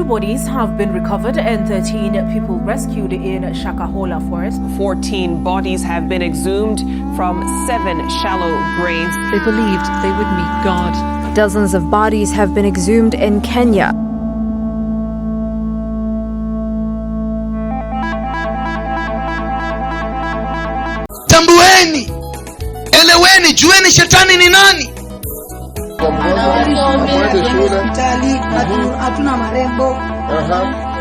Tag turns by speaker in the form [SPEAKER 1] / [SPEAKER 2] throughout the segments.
[SPEAKER 1] 2 bodies have been recovered and 13 people rescued in Shakahola forest.
[SPEAKER 2] 14 bodies have been exhumed from 7 shallow graves.
[SPEAKER 3] They believed they would meet God.
[SPEAKER 4] Dozens of bodies have been exhumed in Kenya.
[SPEAKER 5] Tambueni, eleweni, jueni shetani ni nani.
[SPEAKER 6] Hatuna marembo.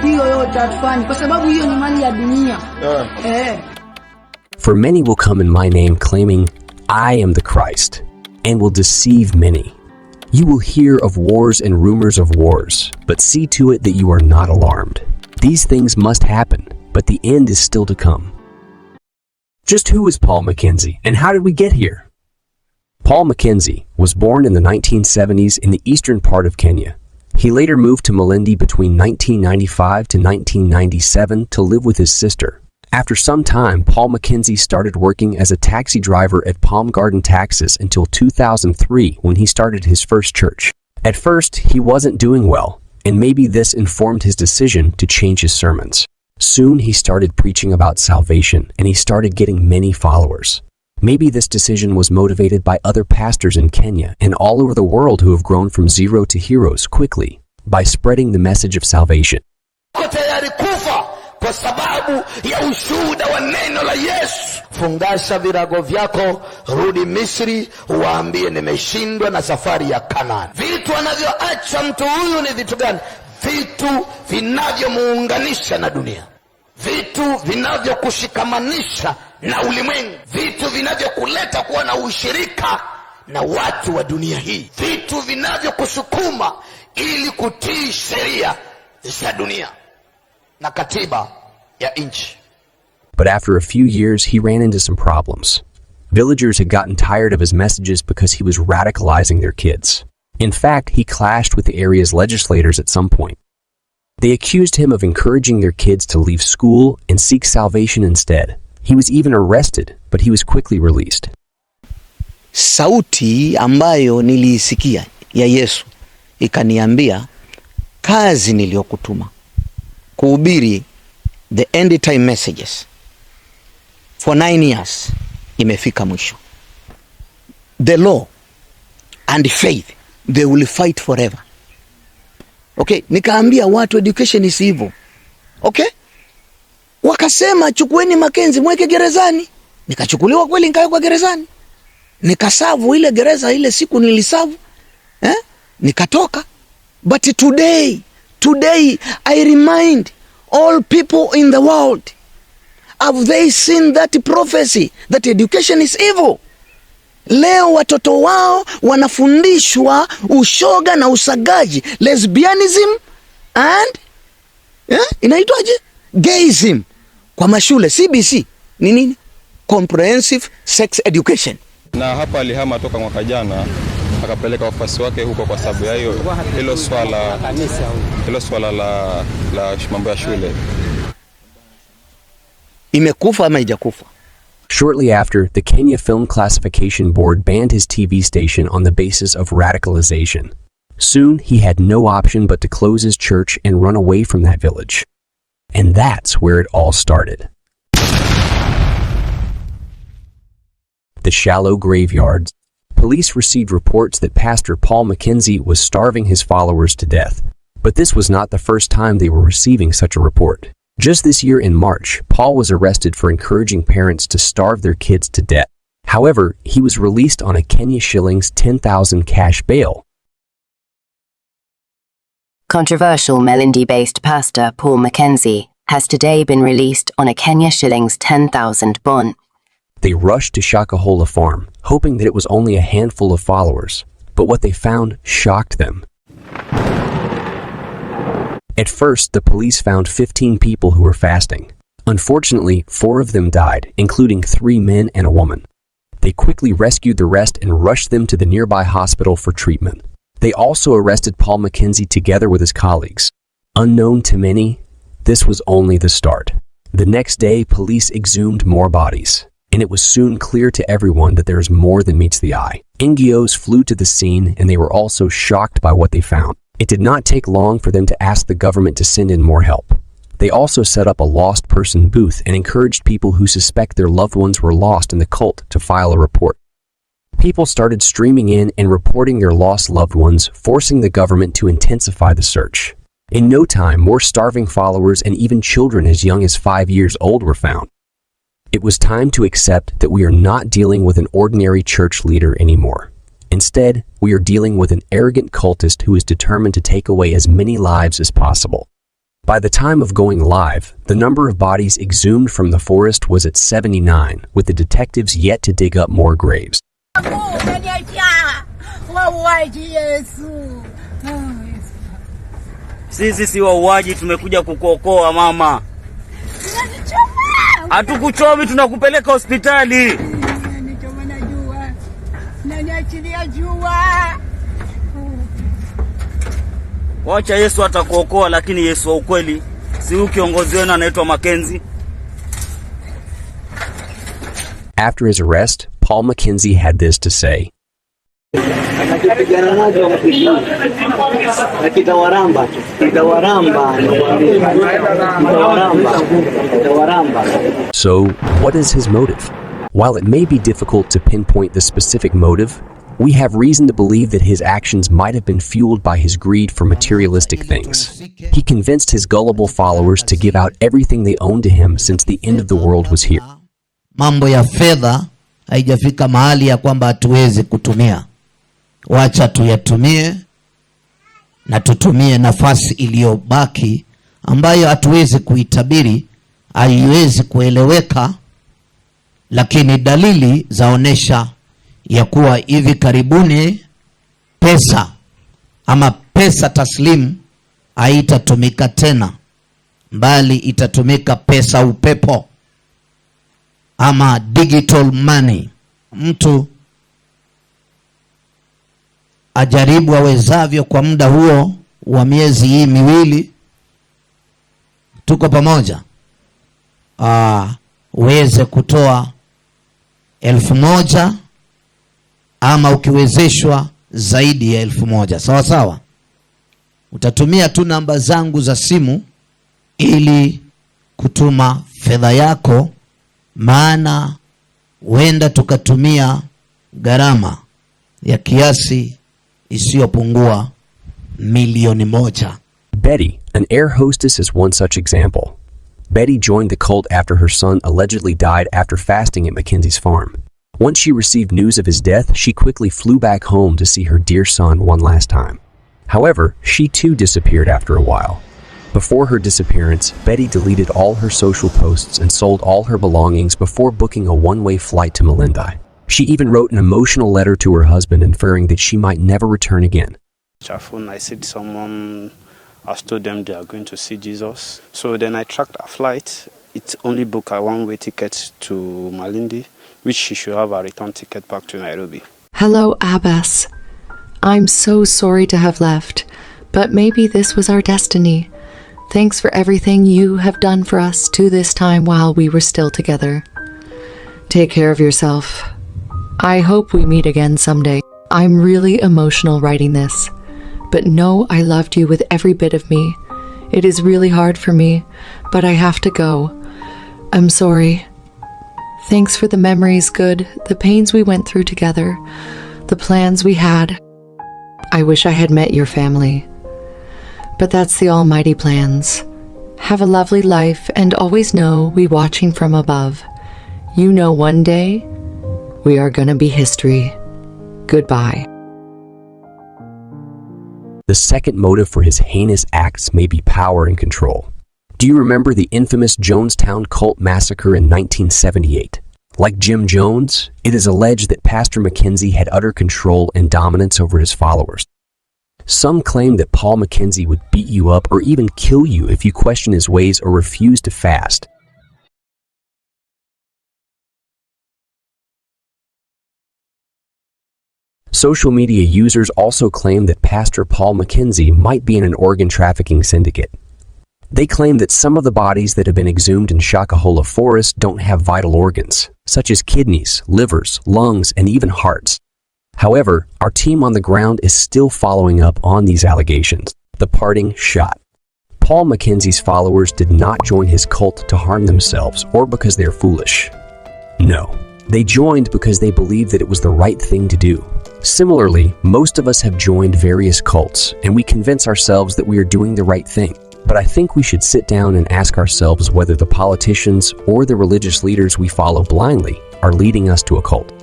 [SPEAKER 6] Hiyo yote hatufanyi kwa sababu hiyo ni mali ya dunia.
[SPEAKER 7] For many will come in my name claiming, I am the Christ, and will deceive many. You will hear of wars and rumors of wars, but see to it that you are not alarmed. These things must happen, but the end is still to come. Just who is Paul Mackenzie, and how did we get here? Paul Mackenzie was born in the 1970s in the eastern part of Kenya. He later moved to Malindi between 1995 to 1997 to live with his sister. After some time, Paul Mackenzie started working as a taxi driver at Palm Garden Taxis until 2003 when he started his first church. At first, he wasn't doing well, and maybe this informed his decision to change his sermons. Soon he started preaching about salvation, and he started getting many followers. Maybe this decision was motivated by other pastors in Kenya and all over the world who have grown from zero to heroes quickly by spreading the message of salvation.
[SPEAKER 5] Kwa sababu ya ushuhuda wa neno la Yesu. Fungasha virago vyako, rudi Misri, waambie nimeshindwa na safari ya Kanani. Vitu anavyoacha mtu huyu ni vitu gani? Vitu vinavyomuunganisha na dunia, vitu vinavyokushikamanisha na ulimwengu, vitu vinavyokuleta kuwa na ushirika na watu wa dunia hii, vitu vinavyokusukuma ili kutii sheria za dunia na katiba ya nchi.
[SPEAKER 7] But after a few years, he ran into some problems. Villagers had gotten tired of his messages because he was radicalizing their kids. In fact, he clashed with the area's legislators at some point. They accused him of encouraging their kids to leave school and seek salvation instead. He was even arrested, but he was quickly released.
[SPEAKER 8] Sauti ambayo niliisikia ya Yesu ikaniambia, kazi niliyokutuma kuhubiri the end time messages for 9 years imefika mwisho. The law and faith, they will fight forever. Okay, nikaambia watu education is evil. Okay? Wakasema chukueni Mackenzie mweke gerezani. Nikachukuliwa kweli, nikawekwa gerezani. Nikasavu ile gereza ile siku nilisavu. Nikatoka. But today I remind all people in the world, have they seen that prophecy that education is evil? Leo watoto wao wanafundishwa ushoga na usagaji, lesbianism and inaitwaje, gayism kwa mashule. CBC ni nini? Comprehensive Sex Education.
[SPEAKER 9] Na hapa alihama toka mwaka jana akapeleka wafuasi wake huko kwa sababu ya hilo swala la mambo ya shule.
[SPEAKER 8] Imekufa ama haijakufa?
[SPEAKER 7] Shortly after, the Kenya Film Classification Board banned his TV station on the basis of radicalization. Soon, he had no option but to close his church and run away from that village. And that's where it all started. The shallow graveyards. Police received reports that Pastor Paul Mackenzie was starving his followers to death. But this was not the first time they were receiving such a report. Just this year in March, Paul was arrested for encouraging parents to starve their kids to death. However, he was released on a Kenya shillings 10,000 cash bail.
[SPEAKER 10] Controversial Malindi-based pastor Paul Mackenzie has today been released on a Kenya shillings 10,000 bond.
[SPEAKER 7] They rushed to Shakahola farm, hoping that it was only a handful of followers, but what they found shocked them. At first, the police found 15 people who were fasting. Unfortunately, 4 of them died, including 3 men and a woman. They quickly rescued the rest and rushed them to the nearby hospital for treatment. They also arrested Paul Mackenzie together with his colleagues. Unknown to many, this was only the start. The next day, police exhumed more bodies, and it was soon clear to everyone that there is more than meets the eye. NGOs flew to the scene, and they were also shocked by what they found. It did not take long for them to ask the government to send in more help. They also set up a lost person booth and encouraged people who suspect their loved ones were lost in the cult to file a report. People started streaming in and reporting their lost loved ones, forcing the government to intensify the search. In no time, more starving followers and even children as young as 5 years old were found. It was time to accept that we are not dealing with an ordinary church leader anymore. Instead, we are dealing with an arrogant cultist who is determined to take away as many lives as possible. By the time of going live, the number of bodies exhumed from the forest was at 79, with the detectives yet to dig up more graves.
[SPEAKER 11] Sisi si wauaji, tumekuja kukuokoa mama. Hatukuchomi, tunakupeleka hospitali. Wacha Yesu atakuokoa, lakini Yesu wa ukweli si huyu kiongozi wenu anaitwa Mackenzie.
[SPEAKER 7] After his arrest, Paul Mackenzie had this to say. So, what is his motive? While it may be difficult to pinpoint the specific motive, we have reason to believe that his actions might have been fueled by his greed for materialistic things. He convinced his gullible followers to give out everything they owned to him since the end of the world was here.
[SPEAKER 8] Mambo ya fedha haijafika mahali ya kwamba hatuwezi kutumia. Wacha tuyatumie na tutumie nafasi iliyobaki ambayo hatuwezi kuitabiri, haiwezi kueleweka, lakini dalili zaonesha ya kuwa hivi karibuni pesa ama pesa taslimu haitatumika tena, bali itatumika pesa upepo ama digital money. Mtu ajaribu awezavyo kwa muda huo wa miezi hii miwili, tuko pamoja, uweze kutoa 1,000 ama ukiwezeshwa zaidi ya 1,000. Sawa sawa. Utatumia tu namba zangu za simu ili kutuma fedha yako, maana huenda tukatumia gharama ya kiasi isiyopungua milioni 1.
[SPEAKER 7] Betty, an air hostess, is one such example. Betty joined the cult after her son allegedly died after fasting at Mackenzie's farm. Once she received news of his death, she quickly flew back home to see her dear son one last time. However, she too disappeared after a while. Before her disappearance, Betty deleted all her social posts and sold all her belongings before booking a one-way flight to Malindi. She even wrote an emotional letter to her husband inferring that she might never return again.
[SPEAKER 12] I said someone has told them they are going to see Jesus. So then I tracked a flight. It only booked a one-way ticket to Malindi, which she should have a return ticket back to Nairobi.
[SPEAKER 3] Hello, Abbas. I'm so sorry to have left, but maybe this was our destiny. Thanks for everything you have done for us to this time while we were still together. Take care of yourself. I hope we meet again someday. I'm really emotional writing this, but know I loved you with every bit of me. It is really hard for me, but I have to go. I'm sorry. Thanks for the memories, good, the pains we went through together, the plans we had. I wish I had met your family. But that's the almighty plans. Have a lovely life and always know we watching from above. You know one day we are gonna be history. Goodbye.
[SPEAKER 7] The second motive for his heinous acts may be power and control. Do you remember the infamous Jonestown cult massacre in 1978? Like Jim Jones, it is alleged that Pastor Mackenzie had utter control and dominance over his followers. Some claim that Paul Mackenzie would beat you up or even kill you if you question his ways or refuse to fast. Social media users also claim that Pastor Paul Mackenzie might be in an organ trafficking syndicate. They claim that some of the bodies that have been exhumed in Shakahola forest don't have vital organs, such as kidneys, livers, lungs, and even hearts. However, our team on the ground is still following up on these allegations. The parting shot. Paul Mackenzie's followers did not join his cult to harm themselves or because they're foolish. No, they joined because they believed that it was the right thing to do. Similarly, most of us have joined various cults, and we convince ourselves that we are doing the right thing. But I think we should sit down and ask ourselves whether the politicians or the religious leaders we follow blindly are leading us to a cult.